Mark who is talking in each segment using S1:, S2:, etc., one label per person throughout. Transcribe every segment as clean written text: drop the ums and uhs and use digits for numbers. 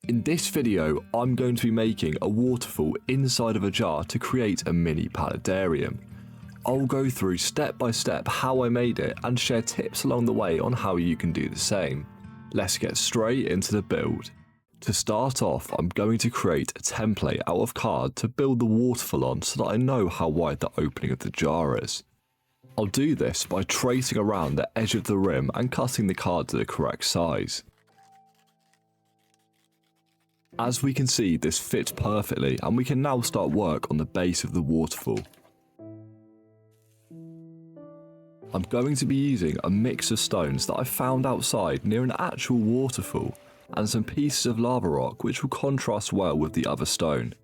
S1: In this video, I'm going to be making a waterfall inside of a jar to create a mini paludarium. I'll go through step by step how I made it and share tips along the way on how you can do the same. Let's get straight into the build. To start off, I'm going to create a template out of card to build the waterfall on so that I know how wide the opening of the jar is. I'll do this by tracing around the edge of the rim and cutting the card to the correct size. As we can see, this fits perfectly and we can now start work on the base of the waterfall. I'm going to be using a mix of stones that I found outside near an actual waterfall and some pieces of lava rock which will contrast well with the other stone.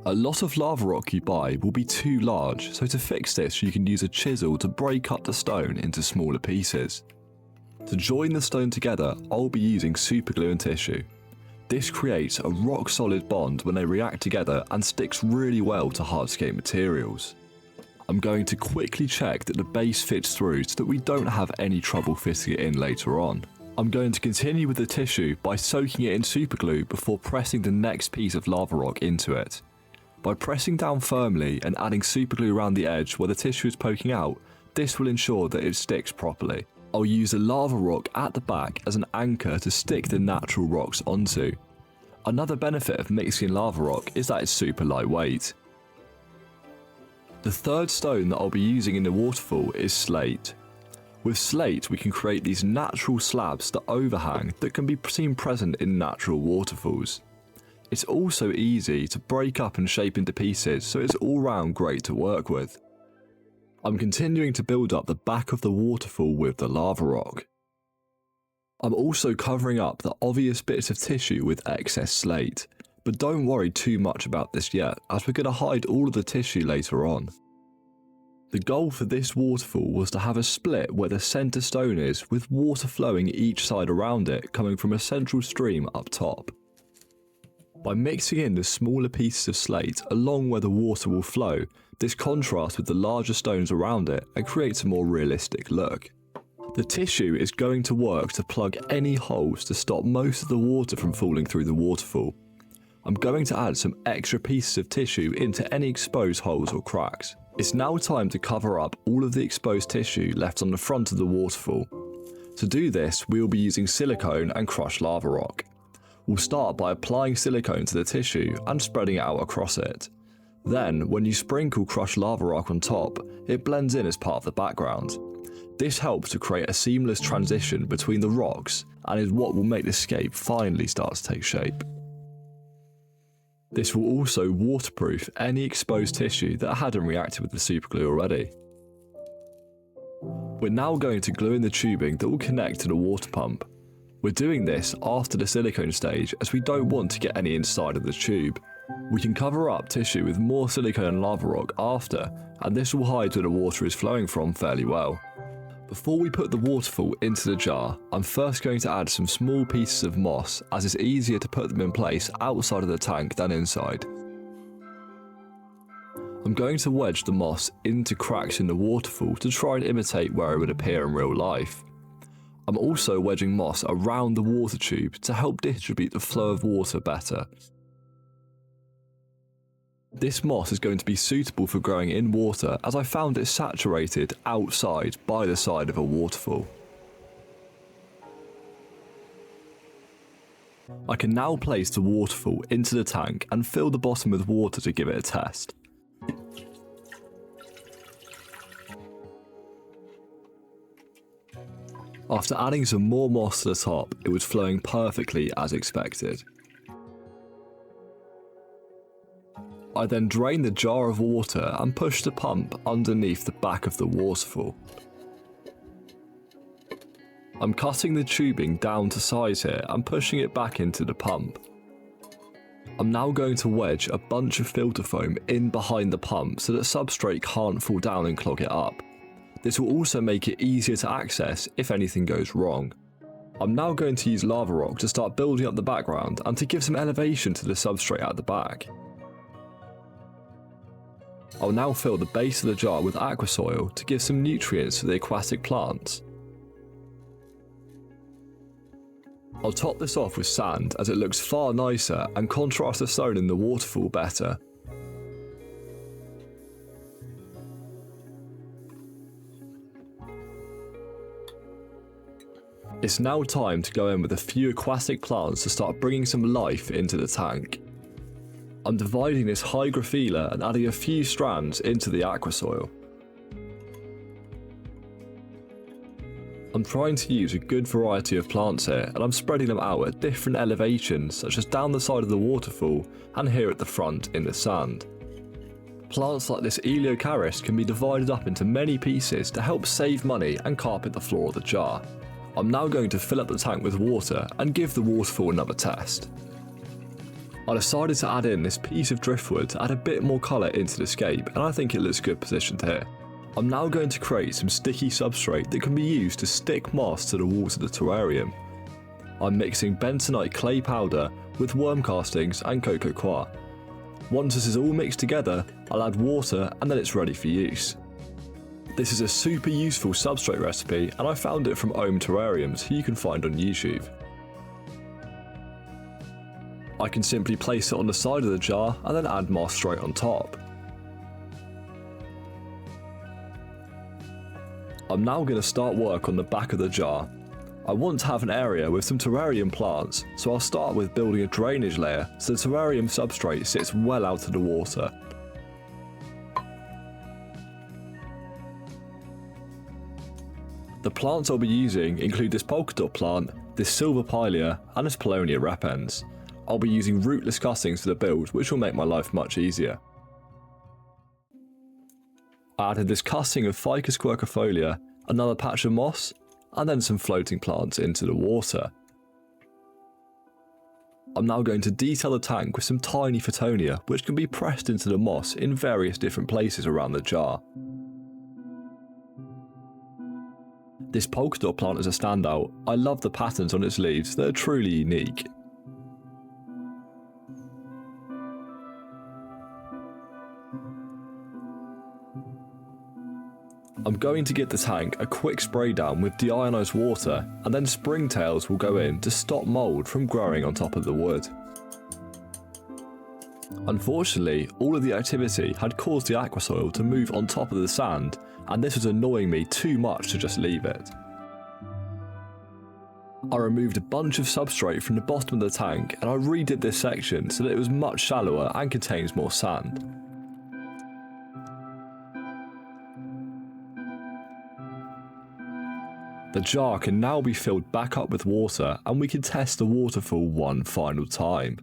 S1: A lot of lava rock you buy will be too large, so to fix this you can use a chisel to break up the stone into smaller pieces. To join the stone together, I'll be using super glue and tissue. This creates a rock solid bond when they react together and sticks really well to hardscape materials. I'm going to quickly check that the base fits through so that we don't have any trouble fitting it in later on. I'm going to continue with the tissue by soaking it in super glue before pressing the next piece of lava rock into it. By pressing down firmly and adding super glue around the edge where the tissue is poking out, this will ensure that it sticks properly. I'll use the lava rock at the back as an anchor to stick the natural rocks onto. Another benefit of mixing lava rock is that it's super lightweight. The third stone that I'll be using in the waterfall is slate. With slate we can create these natural slabs that overhang that can be seen present in natural waterfalls. It's also easy to break up and shape into pieces, so it's all round great to work with. I'm continuing to build up the back of the waterfall with the lava rock. I'm also covering up the obvious bits of tissue with excess slate, but don't worry too much about this yet, as we're going to hide all of the tissue later on. The goal for this waterfall was to have a split where the centre stone is, with water flowing each side around it coming from a central stream up top. By mixing in the smaller pieces of slate along where the water will flow, this contrasts with the larger stones around it and creates a more realistic look. The tissue is going to work to plug any holes to stop most of the water from falling through the waterfall. I'm going to add some extra pieces of tissue into any exposed holes or cracks. It's now time to cover up all of the exposed tissue left on the front of the waterfall. To do this, we will be using silicone and crushed lava rock. We'll start by applying silicone to the tissue and spreading it out across it. Then, when you sprinkle crushed lava rock on top, it blends in as part of the background. This helps to create a seamless transition between the rocks and is what will make the scape finally start to take shape. This will also waterproof any exposed tissue that hadn't reacted with the super glue already. We're now going to glue in the tubing that will connect to the water pump. We're doing this after the silicone stage as we don't want to get any inside of the tube. We can cover up tissue with more silicone and lava rock after, and this will hide where the water is flowing from fairly well. Before we put the waterfall into the jar, I'm first going to add some small pieces of moss, as it's easier to put them in place outside of the tank than inside. I'm going to wedge the moss into cracks in the waterfall to try and imitate where it would appear in real life. I'm also wedging moss around the water tube to help distribute the flow of water better. This moss is going to be suitable for growing in water, as I found it saturated outside by the side of a waterfall. I can now place the waterfall into the tank and fill the bottom with water to give it a test. After adding some more moss to the top, it was flowing perfectly as expected. I then drained the jar of water and pushed the pump underneath the back of the waterfall. I'm cutting the tubing down to size here and pushing it back into the pump. I'm now going to wedge a bunch of filter foam in behind the pump so that Substrate can't fall down and clog it up. This will also make it easier to access if anything goes wrong. I'm now going to use lava rock to start building up the background and to give some elevation to the substrate at the back. I'll now fill the base of the jar with aqua soil to give some nutrients to the aquatic plants. I'll top this off with sand as it looks far nicer and contrasts the stone in the waterfall better. It's now time to go in with a few aquatic plants to start bringing some life into the tank. I'm dividing this hygrophila and adding a few strands into the aquasoil. I'm trying to use a good variety of plants here, and I'm spreading them out at different elevations, such as down the side of the waterfall and here at the front in the sand. Plants like this Eliocharis can be divided up into many pieces to help save money and carpet the floor of the jar. I'm now going to fill up the tank with water and give the waterfall another test. I decided to add in this piece of driftwood to add a bit more colour into the scape, and I think it looks good positioned here. I'm now going to create some sticky substrate that can be used to stick moss to the walls of the terrarium. I'm mixing bentonite clay powder with worm castings and coco coir. Once this is all mixed together, I'll add water and then it's ready for use. This is a super useful substrate recipe, and I found it from Ohm Terrariums, who you can find on YouTube. I can simply place it on the side of the jar and then add moss straight on top. I'm now going to start work on the back of the jar. I want to have an area with some terrarium plants, so I'll start with building a drainage layer so the terrarium substrate sits well out of the water. The plants I'll be using include this polka dot plant, this silver pilea, and this Paulownia repens. I'll be using rootless cuttings for the build, which will make my life much easier. I added this cutting of Ficus quercifolia, another patch of moss, and then some floating plants into the water. I'm now going to detail the tank with some tiny Photonia, which can be pressed into the moss in various different places around the jar. This polka dot plant is a standout. I love the patterns on its leaves, they're truly unique. I'm going to give the tank a quick spray down with deionized water, and then springtails will go in to stop mould from growing on top of the wood. Unfortunately, all of the activity had caused the aquasoil to move on top of the sand, and this was annoying me too much to just leave it. I removed a bunch of substrate from the bottom of the tank, and I redid this section so that it was much shallower and contains more sand. The jar can now be filled back up with water, and we can test the waterfall one final time.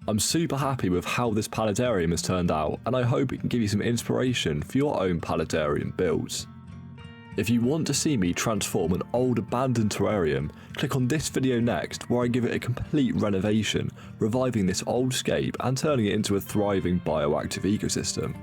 S1: I'm super happy with how this paludarium has turned out, and I hope it can give you some inspiration for your own paludarium builds. If you want to see me transform an old abandoned terrarium, click on this video next, where I give it a complete renovation, reviving this old scape and turning it into a thriving bioactive ecosystem.